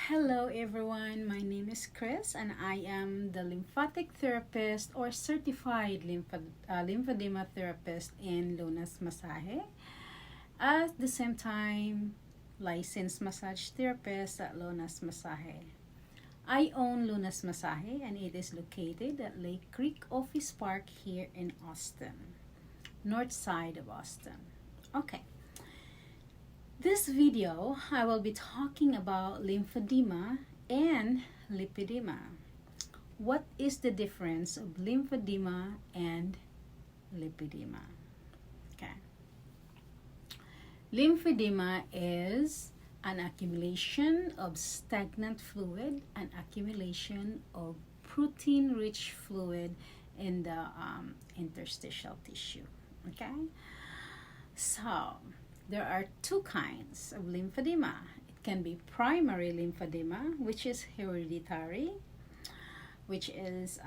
Hello everyone, my name is Chris and I am the lymphatic therapist or certified lymphedema therapist in Lunas Masaje. At the same time, licensed massage therapist at Lunas Masaje. I own Lunas Masaje and it is located at Lake Creek Office Park here in Austin, north side of Austin. Okay. This video, I will be talking about lymphedema and lipedema. What is the difference of lymphedema and lipedema? Okay. Lymphedema is an accumulation of stagnant fluid, an accumulation of protein-rich fluid in the interstitial tissue. Okay. So, there are two kinds of lymphedema. It can be primary lymphedema, which is hereditary, which is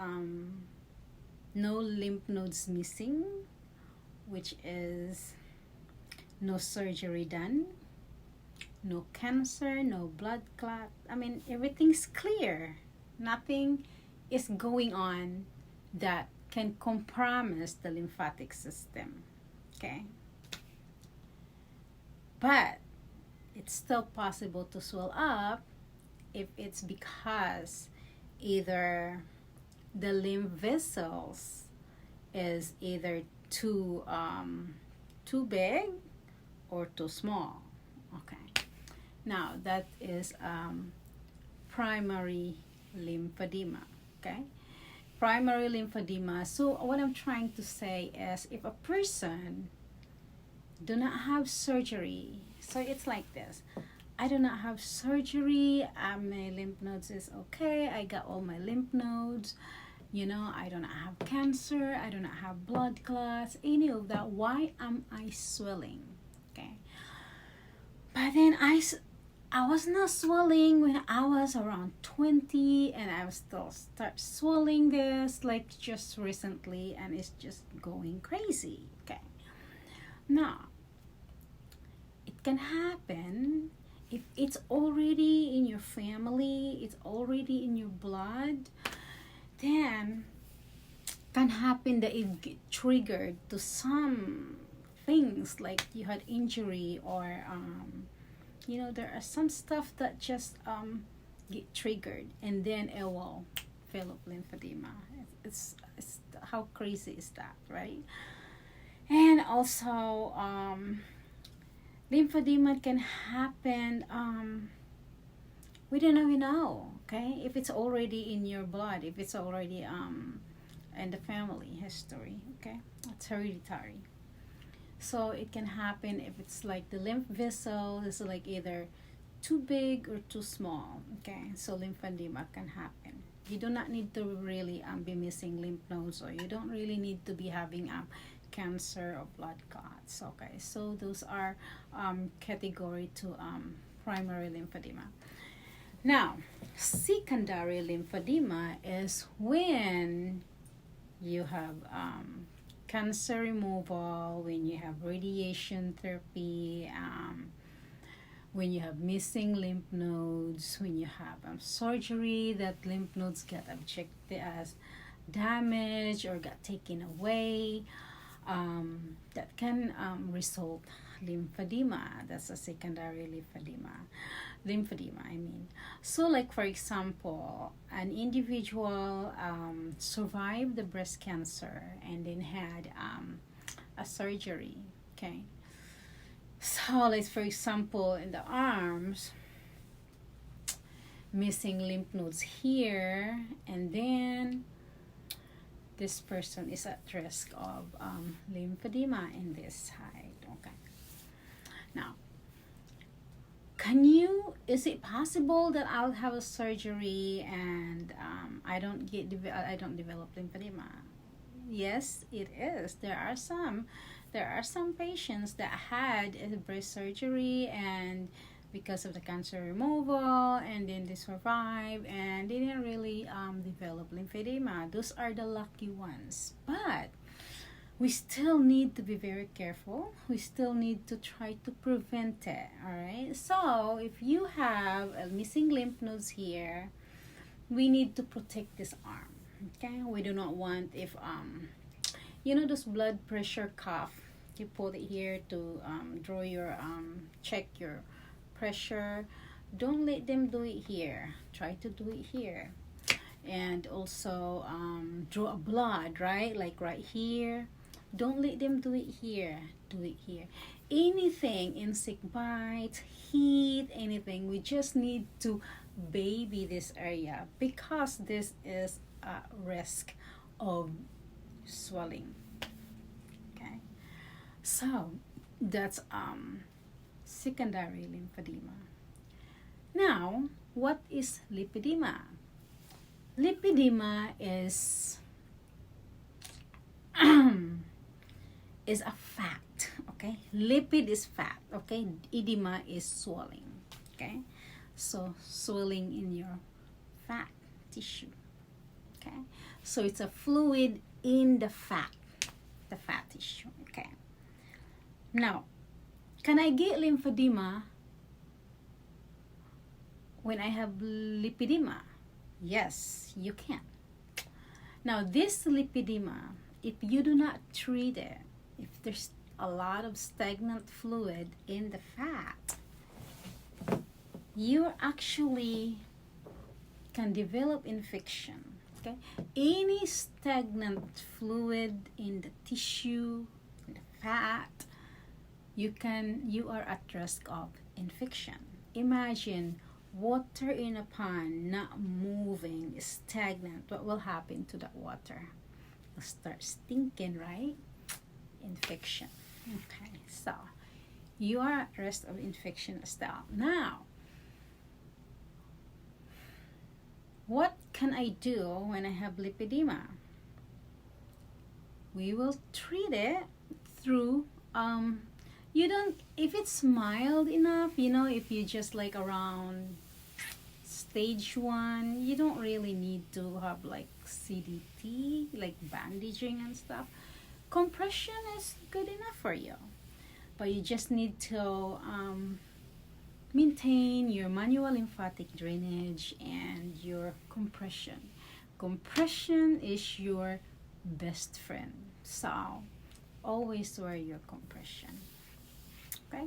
no lymph nodes missing, which is no surgery done, no cancer, no blood clot. I mean, everything's clear. Nothing is going on that can compromise the lymphatic system. Okay? But it's still possible to swell up if it's because either the lymph vessels is either too big or too small. Okay. Now that is primary lymphedema. Okay. Primary lymphedema. So what I'm trying to say is if a person do not have surgery, so it's like this: I do not have surgery, my lymph nodes is okay, I got all my lymph nodes, I do not have cancer, I do not have blood clots, any of that. Why am I swelling? Okay, but then I was not swelling when I was around 20, and I was still start swelling this like just recently, and it's just going crazy. Okay, now it can happen if it's already in your family, it's already in your blood, then can happen that it get triggered to some things like you had injury or there are some stuff that just get triggered and then it will fill up lymphedema. It's how crazy is that, right? And also lymphedema can happen we don't even know, okay, if it's already in your blood, if it's already in the family history. Okay, it's hereditary. So it can happen if it's like the lymph vessel is like either too big or too small. Okay, so lymphedema can happen. You do not need to really be missing lymph nodes, or you don't really need to be having cancer or blood clots. Okay, so those are category to primary lymphedema. Now, secondary lymphedema is when you have cancer removal, when you have radiation therapy, when you have missing lymph nodes, when you have surgery that lymph nodes get objected as damaged or got taken away. That can result lymphedema. That's a secondary lymphedema, I mean. So like for example, an individual survived the breast cancer and then had a surgery. Okay, so like for example in the arms, missing lymph nodes here, and then this person is at risk of lymphedema in this side. Okay. Now, is it possible that I'll have a surgery and I don't develop lymphedema? Yes, it is. There are some patients that had a breast surgery and because of the cancer removal, and then they survive and they didn't really develop lymphedema. Those are the lucky ones. But we still need to be very careful. We still need to try to prevent it. All right. So if you have a missing lymph nodes here, we need to protect this arm. Okay. We do not want if you know those blood pressure cuff. You put it here to draw your check your pressure. Don't let them do it here. Try to do it here. And also draw a blood, right? Like right here. Don't let them do it here. Do it here. Anything, insect bites, heat, anything. We just need to baby this area because this is a risk of swelling. Okay. So that's secondary lymphedema. Now, what is lipedema? Lipedema is is a fat. Okay, lipid is fat. Okay, edema is swelling. Okay, so swelling in your fat tissue. Okay, so it's a fluid in the fat tissue. Okay, now can I get lymphedema when I have lipedema? Yes, you can. Now this lipedema, if you do not treat it, if there's a lot of stagnant fluid in the fat, you actually can develop infection. Okay, any stagnant fluid in the tissue, in the fat, you are at risk of infection. Imagine water in a pond not moving, stagnant. What will happen to that water? It'll start stinking, right? Infection. Okay, so you are at risk of infection as well. Now, what can I do when I have lipedema? We will treat it through you don't, if it's mild enough, you know, if you just like around stage 1, you don't really need to have like CDT, like bandaging and stuff. Compression is good enough for you, but you just need to maintain your manual lymphatic drainage and your compression. Compression is your best friend, so always wear your compression. Okay,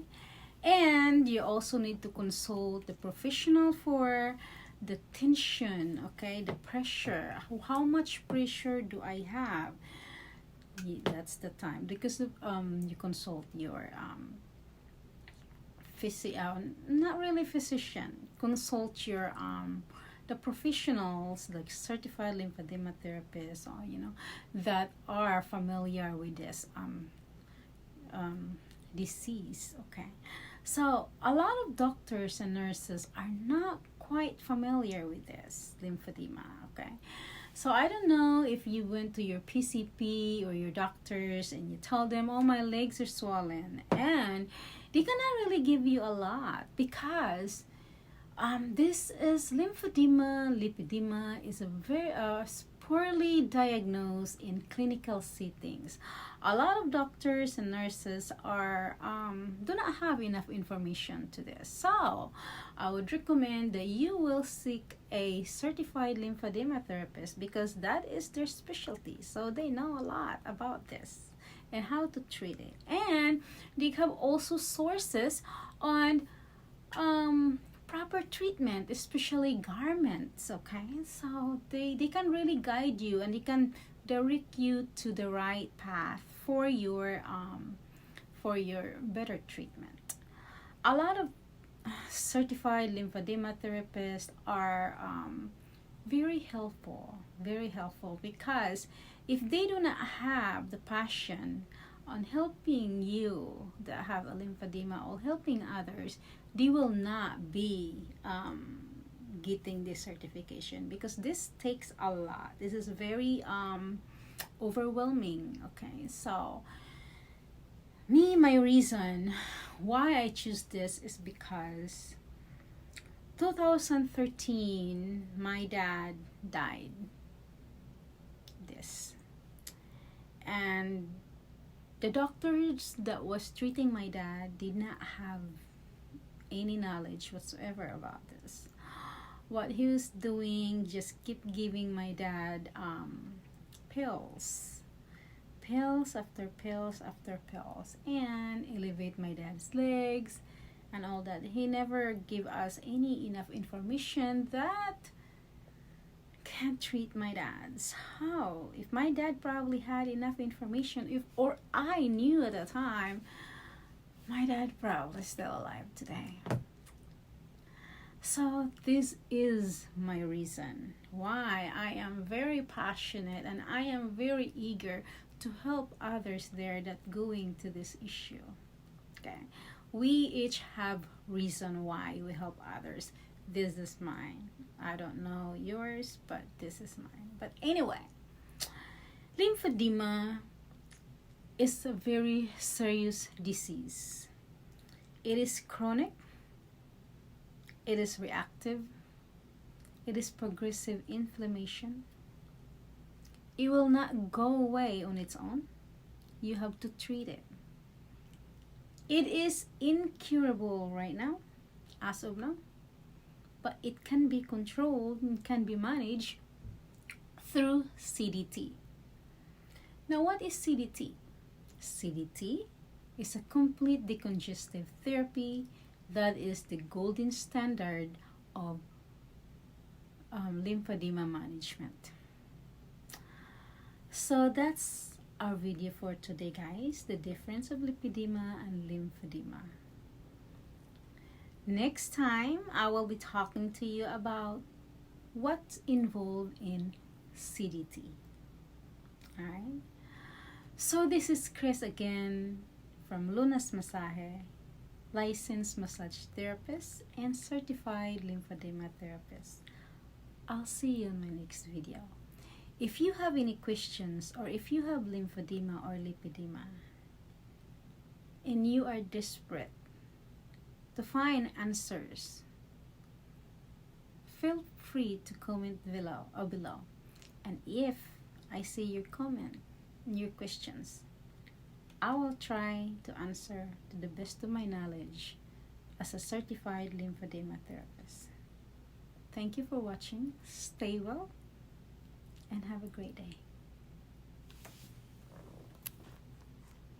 and you also need to consult the professional for the tension. Okay, the pressure. How much pressure do I have? That's the time, because you consult your not really physician. Consult your the professionals like certified lymphedema therapists, or you know, that are familiar with this disease. Okay, so a lot of doctors and nurses are not quite familiar with this lymphedema. Okay, so I don't know if you went to your PCP or your doctors and you tell them, oh, my legs are swollen, and they cannot really give you a lot, because this is lymphedema. Lipedema is a very poorly diagnosed in clinical settings. A lot of doctors and nurses are do not have enough information to this. So I would recommend that you will seek a certified lymphedema therapist, because that is their specialty. So they know a lot about this and how to treat it. And they have also sources on proper treatment, especially garments. Okay, so they can really guide you, and they can direct you to the right path for your better treatment. A lot of certified lymphedema therapists are very helpful, because if they do not have the passion on helping you that have a lymphedema or helping others, they will not be getting this certification, because this takes a lot. This is very overwhelming. Okay, so my reason why I choose this is because 2013 my dad died this, and The doctors that was treating my dad did not have any knowledge whatsoever about this. What he was doing, just keep giving my dad pills, pills after pills after pills, and elevate my dad's legs and all that. He never give us any enough information that can treat my dad's. How? If my dad probably had enough information, if or I knew at the time, my dad probably still alive today. So this is my reason why I am very passionate and I am very eager to help others there that going to this issue. Okay, we each have reason why we help others. This is mine. I don't know yours, but this is mine. But anyway, lymphedema is a very serious disease. It is chronic. It is reactive. It is progressive inflammation. It will not go away on its own. You have to treat it. It is incurable right now, as of now, but it can be controlled and can be managed through CDT. Now, what is CDT? CDT is a complete decongestive therapy that is the golden standard of lymphedema management. So that's our video for today, guys. The difference of lipedema and lymphedema. Next time, I will be talking to you about what's involved in CDT. Alright? So this is Chris again from Luna's Masaje, licensed massage therapist and certified lymphedema therapist. I'll see you in my next video. If you have any questions or if you have lymphedema or lipedema and you are desperate to find answers, feel free to comment below. And if I see your comment and your questions, I will try to answer to the best of my knowledge as a certified lymphedema therapist. Thank you for watching. Stay well and have a great day.